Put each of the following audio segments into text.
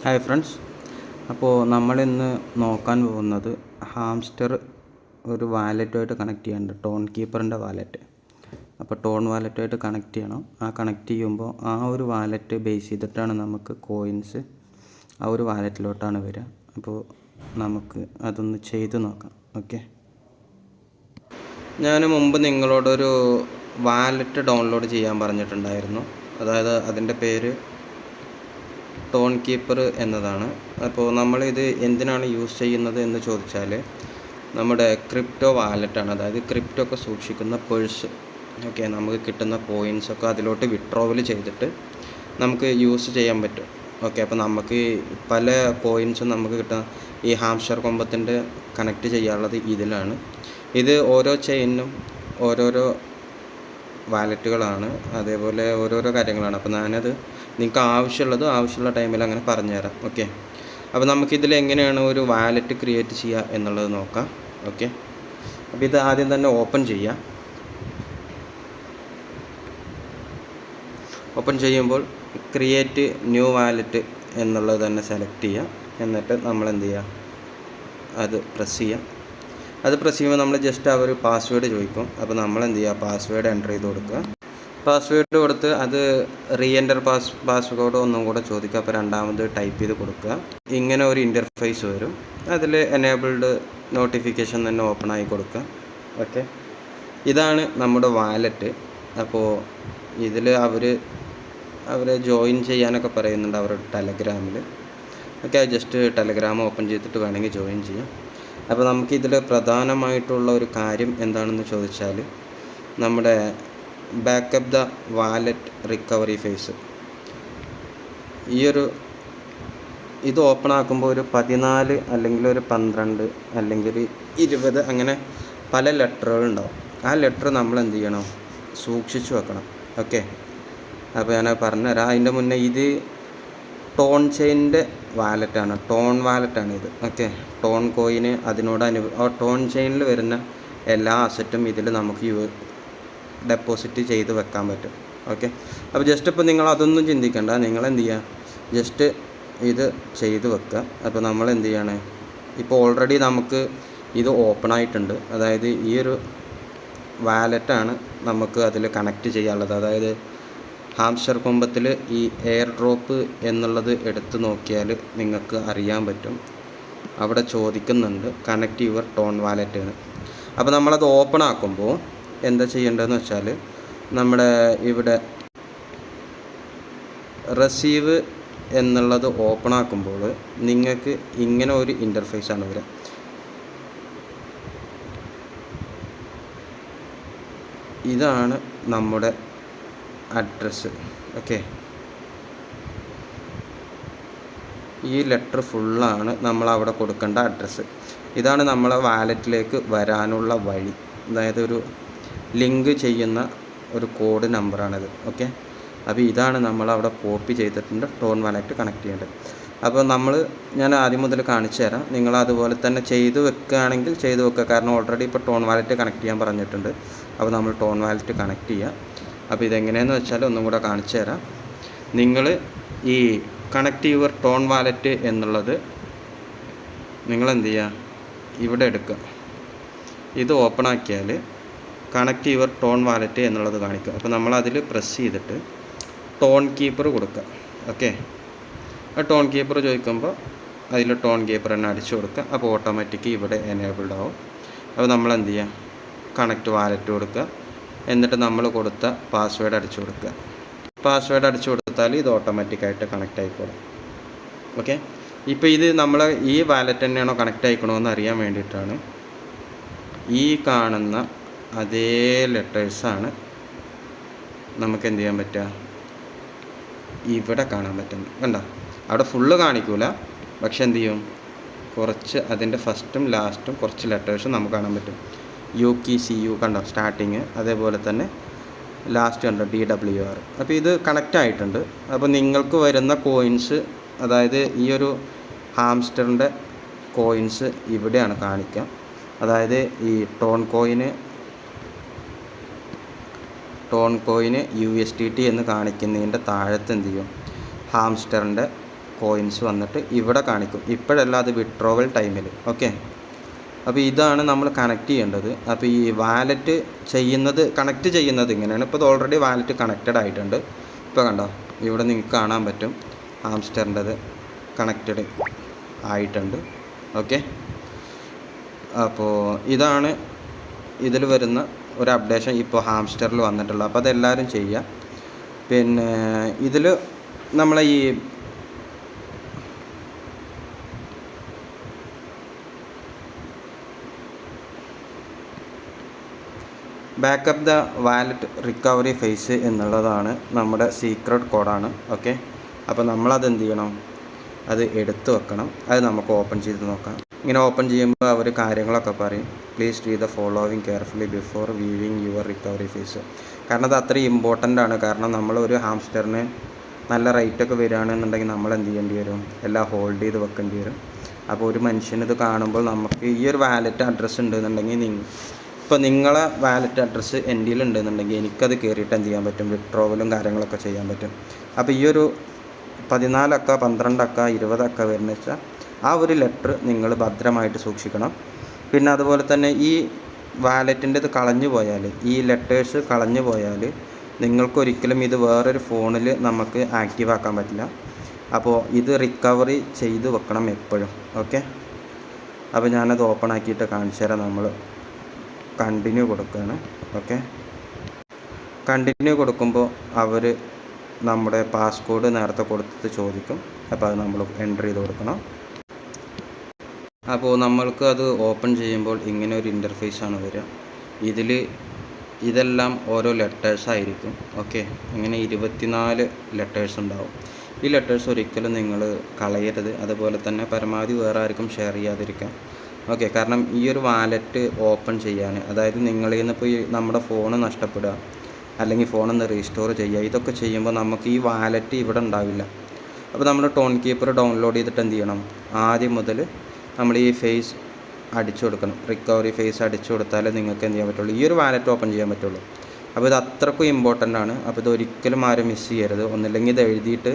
Hi friends, അപ്പോൾ നമ്മളിന്ന് നോക്കാൻ പോകുന്നത് ഹാംസ്റ്റർ ഒരു വാലറ്റുമായിട്ട് കണക്ട് ചെയ്യാനുണ്ട്. ടോൺ കീപ്പറിൻ്റെ വാലറ്റ്. അപ്പോൾ ടോൺ വാലറ്റുമായിട്ട് കണക്ട് ചെയ്യണം. കണക്ട് ചെയ്യുമ്പോൾ ആ ഒരു വാലറ്റ് ബേസ് ചെയ്തിട്ടാണ് നമുക്ക് കോയിൻസ് ആ ഒരു വാലറ്റിലോട്ടാണ് വരിക. അപ്പോൾ നമുക്ക് അതൊന്ന് ചെയ്ത് നോക്കാം. ഓക്കെ, ഞാൻ മുമ്പ് നിങ്ങളോടൊരു വാലറ്റ് ഡൗൺലോഡ് ചെയ്യാൻ പറഞ്ഞിട്ടുണ്ടായിരുന്നു. അതായത് അതിൻ്റെ പേര് ടോൺ കീപ്പർ എന്നതാണ്. അപ്പോൾ നമ്മളിത് എന്തിനാണ് യൂസ് ചെയ്യുന്നത് എന്ന് ചോദിച്ചാൽ, നമ്മുടെ ക്രിപ്റ്റോ വാലറ്റാണ്. അതായത് ക്രിപ്റ്റോ ഒക്കെ സൂക്ഷിക്കുന്ന പേഴ്സ്. ഓക്കെ, നമുക്ക് കിട്ടുന്ന കോയിൻസൊക്കെ അതിലോട്ട് വിഡ്രോവൽ ചെയ്തിട്ട് നമുക്ക് യൂസ് ചെയ്യാൻ പറ്റും. ഓക്കെ, അപ്പോൾ നമുക്ക് പല കോയിൻസും നമുക്ക് കിട്ടുന്ന ഈ ഹാംസ്റ്റർ കൊമ്പത്തിൻ്റെ കണക്ട് ചെയ്യാനുള്ളത് ഇതിലാണ്. ഇത് ഓരോ ചെയിനും ഓരോരോ വാലറ്റുകളാണ്, അതേപോലെ ഓരോരോ കാര്യങ്ങളാണ്. അപ്പോൾ ഞാനത് നിങ്ങൾക്ക് ആവശ്യമുള്ള ടൈമിൽ അങ്ങനെ പറഞ്ഞുതരാം. ഓക്കെ, അപ്പോൾ നമുക്കിതിൽ എങ്ങനെയാണ് ഒരു വാലറ്റ് ക്രിയേറ്റ് ചെയ്യുക എന്നുള്ളത് നോക്കാം. ഓക്കെ, അപ്പോൾ ഇത് ആദ്യം തന്നെ ഓപ്പൺ ചെയ്യാം. ഓപ്പൺ ചെയ്യുമ്പോൾ ക്രിയേറ്റ് ന്യൂ വാലറ്റ് എന്നുള്ളത് തന്നെ സെലക്ട് ചെയ്യുക. എന്നിട്ട് നമ്മൾ എന്ത് ചെയ്യുക, അത് പ്രസ് ചെയ്യാം. അത് പ്രസ് ചെയ്യുമ്പോൾ നമ്മൾ ജസ്റ്റ് അവർ പാസ്വേഡ് ചോദിക്കും. അപ്പോൾ നമ്മൾ എന്ത് ചെയ്യുക, പാസ്വേഡ് എൻ്റർ ചെയ്ത് കൊടുക്കുക. പാസ്വേഡ് കൊടുത്ത് അത് റീ എൻ്റർ പാസ്വേഡ് ഒന്നും കൂടെ ചോദിക്കുക. അപ്പോൾ രണ്ടാമത് ടൈപ്പ് ചെയ്ത് കൊടുക്കുക. ഇങ്ങനെ ഒരു ഇൻ്റർഫേസ് വരും. അതിൽ എനേബിൾഡ് നോട്ടിഫിക്കേഷൻ തന്നെ ഓപ്പൺ ആയി കൊടുക്കുക. ഓക്കെ, ഇതാണ് നമ്മുടെ വാലറ്റ്. അപ്പോൾ ഇതിൽ അവർ ജോയിൻ ചെയ്യാനൊക്കെ പറയുന്നുണ്ട് അവരുടെ ടെലഗ്രാമിൽ. ഓക്കെ, ജസ്റ്റ് ടെലഗ്രാം ഓപ്പൺ ചെയ്തിട്ട് വേണമെങ്കിൽ ജോയിൻ ചെയ്യാം. അപ്പോൾ നമുക്കിതിൽ പ്രധാനമായിട്ടുള്ള ഒരു കാര്യം എന്താണെന്ന് ചോദിച്ചാൽ, നമ്മുടെ backup the wallet recovery phrase. ഇത് ഓപ്പൺ ആക്കുമ്പോൾ ഒരു 14 അല്ലെങ്കിൽ ഒരു 12 അല്ലെങ്കിൽ 20 അങ്ങനെ പല ലെറ്ററുകളുണ്ടാവും. ആ ലെറ്റർ നമ്മൾ എന്ത് ചെയ്യണം, സൂക്ഷിച്ചു വെക്കണം. ഓക്കെ, അപ്പോൾ ഞാൻ പറഞ്ഞുതരാം. അതിൻ്റെ മുന്നേ ഇത് ടോൺ ചെയിനിൻ്റെ വാലറ്റാണ്, ടോൺ വാലറ്റാണ് ഇത്. ഓക്കെ, ടോൺ കോയിന് അതിനോട് ടോൺ ചെയിനിൽ വരുന്ന എല്ലാ അസറ്റും ഇതിൽ നമുക്ക് ഡെപ്പോസിറ്റ് ചെയ്ത് വെക്കാൻ പറ്റും. ഓക്കെ, അപ്പോൾ ജസ്റ്റ് ഇപ്പോൾ നിങ്ങൾ അതൊന്നും ചിന്തിക്കേണ്ട, നിങ്ങൾ എന്ത് ചെയ്യുക, ജസ്റ്റ് ഇത് ചെയ്ത് വെക്കുക. അപ്പോൾ നമ്മൾ എന്ത് ചെയ്യാണ്, ഇപ്പോൾ ഓൾറെഡി നമുക്ക് ഇത് ഓപ്പൺ ആയിട്ടുണ്ട്. അതായത് ഈ ഒരു വാലറ്റാണ് നമുക്ക് അതിൽ കണക്റ്റ് ചെയ്യാനുള്ളത്. അതായത് ഹാംസ്റ്റർ കൊമ്പത്തിൽ ഈ എയർ ഡ്രോപ്പ് എന്നുള്ളത് എടുത്ത് നോക്കിയാൽ നിങ്ങൾക്ക് അറിയാൻ പറ്റും. അവിടെ ചോദിക്കുന്നുണ്ട് കണക്റ്റ് യുവർ ടോൺ വാലറ്റ് എന്ന്. അപ്പോൾ നമ്മളത് ഓപ്പൺ ആക്കുമ്പോൾ എന്താ ചെയ്യേണ്ടതെന്ന് വെച്ചാൽ, നമ്മുടെ ഇവിടെ റിസീവ് എന്നുള്ളത് ഓപ്പൺ ആക്കുമ്പോൾ നിങ്ങൾക്ക് ഇങ്ങനെ ഒരു ഇൻ്റർഫേസാണ് വരിക. ഇതാണ് നമ്മുടെ അഡ്രസ്സ്. ഓക്കെ, ഈ ലെറ്റർ ഫുള്ളാണ് നമ്മൾ അവിടെ കൊടുക്കേണ്ട അഡ്രസ്സ്. ഇതാണ് നമ്മളെ വാലറ്റിലേക്ക് വരാനുള്ള വഴി. അതായത് ഒരു ലിങ്ക് ചെയ്യുന്ന ഒരു കോഡ് നമ്പറാണിത്. ഓക്കെ, അപ്പോൾ ഇതാണ് നമ്മളവിടെ കോപ്പി ചെയ്തിട്ടുണ്ട് ടോൺ വാലറ്റ് കണക്ട് ചെയ്യേണ്ടത്. അപ്പോൾ ഞാൻ ആദ്യം മുതൽ കാണിച്ചു തരാം. നിങ്ങൾ അതുപോലെ തന്നെ ചെയ്ത് വെക്കുകയാണെങ്കിൽ ചെയ്ത് വെക്കുക. കാരണം ഓൾറെഡി ഇപ്പോൾ ടോൺ വാലറ്റ് കണക്ട് ചെയ്യാൻ പറഞ്ഞിട്ടുണ്ട്. അപ്പോൾ നമ്മൾ ടോൺ വാലറ്റ് കണക്ട് ചെയ്യുക. അപ്പോൾ ഇതെങ്ങനെയെന്ന് വെച്ചാൽ ഒന്നും കൂടെ കാണിച്ചു തരാം. നിങ്ങൾ ഈ കണക്ട് യുവർ ടോൺ വാലറ്റ് എന്നുള്ളത് നിങ്ങൾ എന്ത് ചെയ്യുക, ഇവിടെ എടുക്കുക. ഇത് ഓപ്പൺ ആക്കിയാൽ കണക്ട് യുവർ ടോൺ വാലറ്റ് എന്നുള്ളത് കാണിക്കുക. അപ്പോൾ നമ്മളതിൽ പ്രസ് ചെയ്തിട്ട് ടോൺ കീപ്പർ കൊടുക്കുക. ഓക്കെ, ആ ടോൺ കീപ്പർ ചോദിക്കുമ്പോൾ അതിൽ ടോൺ കീപ്പർ തന്നെ അടിച്ചു കൊടുക്കുക. അപ്പോൾ ഓട്ടോമാറ്റിക് ഇവിടെ എനേബിൾഡ് ആവും. അപ്പോൾ നമ്മൾ എന്ത് ചെയ്യുക, കണക്ട് വാലറ്റ് കൊടുക്കുക. എന്നിട്ട് നമ്മൾ കൊടുത്ത പാസ്വേഡ് അടിച്ചു കൊടുക്കുക. പാസ്വേഡ് അടിച്ചു കൊടുത്താൽ ഇത് ഓട്ടോമാറ്റിക്കായിട്ട് കണക്റ്റ് ആയിക്കോളും. ഓക്കെ, ഇപ്പോൾ ഇത് നമ്മൾ ഈ വാലറ്റ് തന്നെയാണോ കണക്റ്റ് ആയിക്കണമെന്ന് അറിയാൻ വേണ്ടിയിട്ടാണ് ഈ കാണുന്ന അതേ ലെറ്റേഴ്സാണ് നമുക്ക് എന്ത് ചെയ്യാൻ പറ്റുക, ഇവിടെ കാണാൻ പറ്റുന്നത്. കണ്ടോ, അവിടെ ഫുള്ള് കാണിക്കില്ല, പക്ഷെ എന്ത് ചെയ്യും, കുറച്ച് അതിൻ്റെ ഫസ്റ്റും ലാസ്റ്റും കുറച്ച് ലെറ്റേഴ്സും നമുക്ക് കാണാൻ പറ്റും. UKCU കണ്ടോ സ്റ്റാർട്ടിങ്, അതേപോലെ തന്നെ ലാസ്റ്റ് കണ്ടോ DWR. അപ്പോൾ ഇത് കണക്റ്റ് ആയിട്ടുണ്ട്. അപ്പോൾ നിങ്ങൾക്ക് വരുന്ന കോയിൻസ്, അതായത് ഈ ഒരു ഹാംസ്റ്ററിൻ്റെ കോയിൻസ് ഇവിടെയാണ് കാണിക്കുക. അതായത് ഈ ടോൺ കോയിന് USDT എന്ന് കാണിക്കുന്നതിൻ്റെ താഴത്ത് എന്ത് ചെയ്യും, ഹാംസ്റ്ററിൻ്റെ കോയിൻസ് വന്നിട്ട് ഇവിടെ കാണിക്കും. ഇപ്പോഴല്ല, അത് വിഡ്രോവൽ ടൈമിൽ. ഓക്കെ, അപ്പോൾ ഇതാണ് നമ്മൾ കണക്ട് ചെയ്യേണ്ടത്. അപ്പോൾ ഈ വാലറ്റ് കണക്ട് ചെയ്യുന്നത് ഇങ്ങനെയാണ്. ഇപ്പോൾ ഇത് ഓൾറെഡി വാലറ്റ് കണക്റ്റഡ് ആയിട്ടുണ്ട്. ഇപ്പോൾ കണ്ടോ, ഇവിടെ നിങ്ങൾക്ക് കാണാൻ പറ്റും ഹാംസ്റ്ററിൻ്റെത് കണക്റ്റഡ് ആയിട്ടുണ്ട്. ഓക്കെ, അപ്പോൾ ഇതാണ് ഇതിൽ വരുന്ന ഒരു അപ്ഡേഷൻ ഇപ്പോൾ ഹാംസ്റ്ററിൽ വന്നിട്ടുള്ളത്. അപ്പോൾ അതെല്ലാവരും ചെയ്യുക. പിന്നെ ഇതിൽ നമ്മളെ ഈ backup the wallet recovery phrase എന്നുള്ളതാണ് നമ്മുടെ സീക്രട്ട് കോഡാണ്. ഓക്കെ, അപ്പോൾ നമ്മളത് എന്ത് ചെയ്യണം, അത് എടുത്തു വെക്കണം. അത് നമുക്ക് ഓപ്പൺ ചെയ്ത് നോക്കാം. ഇങ്ങനെ ഓപ്പൺ ചെയ്യുമ്പോൾ അവർ കാര്യങ്ങളൊക്കെ പറയും. Please read the following carefully before viewing your recovery phrase. കാരണം അത് അത്രയും ഇമ്പോർട്ടൻ്റ് ആണ്. കാരണം നമ്മൾ ഒരു ഹാംസ്റ്ററിന് നല്ല റേറ്റൊക്കെ വരികയാണെന്നുണ്ടെങ്കിൽ നമ്മൾ എന്ത് ചെയ്യേണ്ടി വരും, എല്ലാം ഹോൾഡ് ചെയ്ത് വെക്കേണ്ടി വരും. അപ്പോൾ ഒരു മനുഷ്യനിത് കാണുമ്പോൾ നമുക്ക് ഈ ഒരു വാലറ്റ് അഡ്രസ്സ് ഉണ്ടെന്നുണ്ടെങ്കിൽ ഇപ്പോൾ നിങ്ങളെ വാലറ്റ് അഡ്രസ്സ് എൻ്റെ ഉണ്ടെന്നുണ്ടെങ്കിൽ എനിക്കത് കയറിയിട്ട് എന്ത് ചെയ്യാൻ പറ്റും, വിഡ്രോവലും കാര്യങ്ങളൊക്കെ ചെയ്യാൻ പറ്റും. അപ്പോൾ ഈ ഒരു 14 അക്ക 12 അക്ക 20 അക്ക വരുന്ന വെച്ചാൽ ആ ഒരു ലെറ്റർ നിങ്ങൾ ഭദ്രമായിട്ട് സൂക്ഷിക്കണം. പിന്നെ അതുപോലെ തന്നെ ഈ വാലറ്റിൻ്റെ ഇത് കളഞ്ഞു പോയാൽ, ഈ ലെറ്റേഴ്സ് കളഞ്ഞു പോയാൽ നിങ്ങൾക്കൊരിക്കലും ഇത് വേറൊരു ഫോണിൽ നമുക്ക് ആക്റ്റീവ് ആക്കാൻ പറ്റില്ല. അപ്പോൾ ഇത് റിക്കവറി ചെയ്ത് വെക്കണം എപ്പോഴും. ഓക്കെ, അപ്പോൾ ഞാനത് ഓപ്പൺ ആക്കിയിട്ട് കാണിച്ചു തരാം. നമ്മൾ കണ്ടിന്യൂ കൊടുക്കുകയാണ്. ഓക്കെ, കണ്ടിന്യൂ കൊടുക്കുമ്പോൾ അവർ നമ്മുടെ പാസ്കോഡ് നേരത്തെ കൊടുത്തിട്ട് ചോദിക്കും. അപ്പോൾ അത് നമ്മൾ എൻ്റർ ചെയ്ത് കൊടുക്കണം. അപ്പോൾ നമ്മൾക്ക് അത് ഓപ്പൺ ചെയ്യുമ്പോൾ ഇങ്ങനെ ഒരു ഇൻ്റർഫേസാണ് വരിക. ഇതെല്ലാം ഓരോ ലെറ്റേഴ്സായിരിക്കും. ഓക്കെ, ഇങ്ങനെ 24 ലെറ്റേഴ്സ് ഉണ്ടാവും. ഈ ലെറ്റേഴ്സ് ഒരിക്കലും നിങ്ങൾ കളയരുത്. അതുപോലെ തന്നെ പരമാവധി വേറെ ആർക്കും ഷെയർ ചെയ്യാതിരിക്കാം. ഓക്കെ, കാരണം ഈ ഒരു വാലറ്റ് ഓപ്പൺ ചെയ്യാൻ, അതായത് നിങ്ങളിൽ നിന്ന് ഇപ്പോൾ ഈ നമ്മുടെ ഫോൺ നഷ്ടപ്പെടുക, അല്ലെങ്കിൽ ഫോണൊന്ന് റീസ്റ്റോർ ചെയ്യുക, ഇതൊക്കെ ചെയ്യുമ്പോൾ നമുക്ക് ഈ വാലറ്റ് ഇവിടെ ഉണ്ടാവില്ല. അപ്പോൾ നമ്മൾ ടോൺ കീപ്പർ ഡൗൺലോഡ് ചെയ്തിട്ട് എന്ത് ചെയ്യണം, ആദ്യം മുതൽ നമ്മൾ ഈ ഫേസ് അടിച്ചു കൊടുക്കണം. റിക്കവറി ഫേസ് അടിച്ചു കൊടുത്താലേ നിങ്ങൾക്ക് എന്ത് ചെയ്യാൻ പറ്റുള്ളൂ, ഈ ഒരു വാലറ്റ് ഓപ്പൺ ചെയ്യാൻ പറ്റുള്ളൂ. അപ്പോൾ ഇത് അത്രക്കും ഇമ്പോർട്ടൻ്റ് ആണ്. അപ്പോൾ ഇത് ഒരിക്കലും ആരും മിസ് ചെയ്യരുത്. ഒന്നില്ലെങ്കിൽ ഇത് എഴുതിയിട്ട്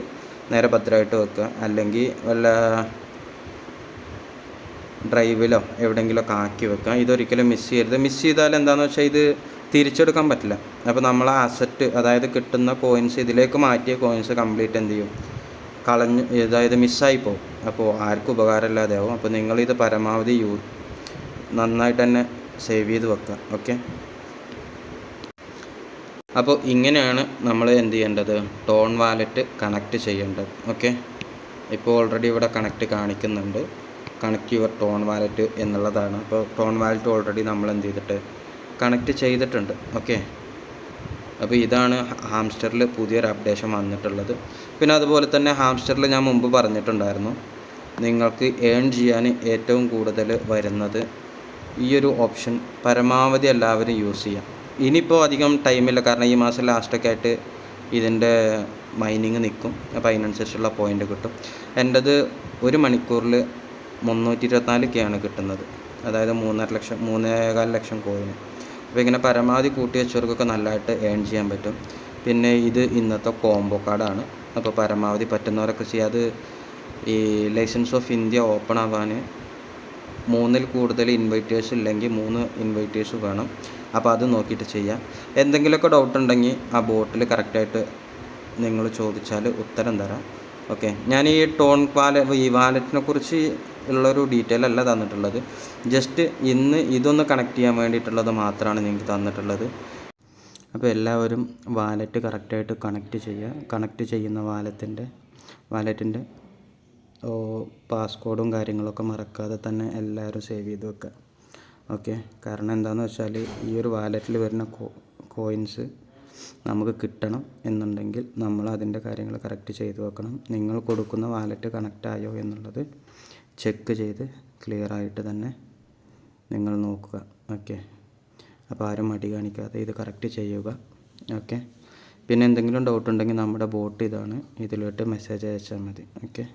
നേരെ ഭദ്രമായിട്ട് വെക്കുക, അല്ലെങ്കിൽ വല്ല ഡ്രൈവിലോ എവിടെയെങ്കിലുമൊക്കെ ആക്കി വെക്കുക. ഇതൊരിക്കലും മിസ് ചെയ്യരുത്. മിസ് ചെയ്താൽ എന്താണെന്ന് വെച്ചാൽ ഇത് തിരിച്ചെടുക്കാൻ പറ്റില്ല. അപ്പോൾ നമ്മൾ അസറ്റ്, അതായത് കിട്ടുന്ന കോയിൻസ്, ഇതിലേക്ക് മാറ്റിയ കോയിൻസ് കംപ്ലീറ്റ് എന്ത് ചെയ്യും, അതായത് മിസ്സായി പോകും. അപ്പോൾ ആർക്കും ഉപകാരമില്ലാതെ ആവും. അപ്പോൾ നിങ്ങളിത് പരമാവധി നന്നായിട്ട് തന്നെ സേവ് ചെയ്ത് വെക്കുക. ഓക്കെ, അപ്പോൾ ഇങ്ങനെയാണ് നമ്മൾ എന്ത് ചെയ്യേണ്ടത്, ടോൺ വാലറ്റ് കണക്റ്റ് ചെയ്യേണ്ടത്. ഓക്കെ, ഇപ്പോൾ ഓൾറെഡി ഇവിടെ കണക്റ്റ് കാണിക്കുന്നുണ്ട്. കണക്റ്റ് യുവർ ടോൺ വാലറ്റ് എന്നുള്ളതാണ്. അപ്പോൾ ടോൺ വാലറ്റ് ഓൾറെഡി നമ്മൾ എന്ത് ചെയ്തിട്ട് കണക്റ്റ് ചെയ്തിട്ടുണ്ട്. ഓക്കെ, അപ്പോൾ ഇതാണ് ഹാംസ്റ്ററിൽ പുതിയൊരു അപ്ഡേഷൻ വന്നിട്ടുള്ളത്. പിന്നെ അതുപോലെ തന്നെ ഹാംസ്റ്ററിൽ ഞാൻ മുമ്പ് പറഞ്ഞിട്ടുണ്ടായിരുന്നു, നിങ്ങൾക്ക് ഏൺ ചെയ്യാൻ ഏറ്റവും കൂടുതൽ വരുന്നത് ഈ ഒരു ഓപ്ഷൻ പരമാവധി എല്ലാവരും യൂസ് ചെയ്യാം. ഇനിയിപ്പോൾ അധികം ടൈമില്ല, കാരണം ഈ മാസം ലാസ്റ്റൊക്കെ ആയിട്ട് ഇതിൻ്റെ മൈനിങ് നിൽക്കും. അപ്പോൾ അതിനനുസരിച്ചുള്ള പോയിൻ്റ് കിട്ടും. എൻ്റേത് 1 മണിക്കൂറിൽ 324K കിട്ടുന്നത്, അതായത് 3.5 ലക്ഷം കോയിന്. അപ്പോൾ ഇങ്ങനെ പരമാവധി കൂട്ടി വെച്ചവർക്കൊക്കെ നല്ലതായിട്ട് ഏൺ ചെയ്യാൻ പറ്റും. പിന്നെ ഇത് ഇന്നത്തെ കോംബോ കാർഡാണ്. അപ്പോൾ പരമാവധി പറ്റുന്നവരൊക്കെ ചെയ്യുക. അത് ഈ ലൈസൻസ് ഓഫ് ഇന്ത്യ ഓപ്പൺ ആവാൻ 3-ൽ കൂടുതൽ ഇൻവൈറ്റേഴ്സ് ഇല്ലെങ്കിൽ 3 ഇൻവൈറ്റേഴ്സ് വേണം. അപ്പോൾ അത് നോക്കിയിട്ട് ചെയ്യാം. എന്തെങ്കിലുമൊക്കെ ഡൗട്ട് ഉണ്ടെങ്കിൽ ആ ബോട്ടിൽ കറക്റ്റായിട്ട് നിങ്ങൾ ചോദിച്ചാൽ ഉത്തരം തരാം. ഓക്കെ, ഞാൻ ഈ ഈ വാലറ്റിനെ കുറിച്ച് ഉള്ളൊരു ഡീറ്റെയിൽ അല്ല തന്നിട്ടുള്ളത്. ജസ്റ്റ് ഇന്ന് ഇതൊന്ന് കണക്ട് ചെയ്യാൻ വേണ്ടിയിട്ടുള്ളത് മാത്രമാണ് നിങ്ങൾക്ക് തന്നിട്ടുള്ളത്. അപ്പോൾ എല്ലാവരും വാലറ്റ് കറക്റ്റായിട്ട് കണക്ട് ചെയ്യുക. കണക്ട് ചെയ്യുന്ന വാലറ്റിൻ്റെ പാസ്കോഡും കാര്യങ്ങളൊക്കെ മറക്കാതെ തന്നെ എല്ലാവരും സേവ് ചെയ്ത് വെക്കുക. ഓക്കെ, കാരണം എന്താണെന്ന് വെച്ചാൽ ഈ ഒരു വാലറ്റിൽ വരുന്ന കോയിൻസ് നമുക്ക് കിട്ടണം എന്നുണ്ടെങ്കിൽ നമ്മൾ അതിൻ്റെ കാര്യങ്ങൾ കറക്റ്റ് ചെയ്ത് വെക്കണം. നിങ്ങൾ കൊടുക്കുന്ന വാലറ്റ് കണക്റ്റ് ആയോ എന്നുള്ളത് ചെക്ക് ചെയ്ത് ക്ലിയറായിട്ട് തന്നെ നിങ്ങൾ നോക്കുക. ഓക്കെ, അപ്പോൾ ആരും മടി കാണിക്കാതെ ഇത് കറക്റ്റ് ചെയ്യുക. ഓക്കെ, പിന്നെ എന്തെങ്കിലും ഡൗട്ട് ഉണ്ടെങ്കിൽ നമ്മുടെ ബോട്ട് ഇതാണ്, ഇതിലോട്ട് മെസ്സേജ് അയച്ചാൽ മതി. ഓക്കെ.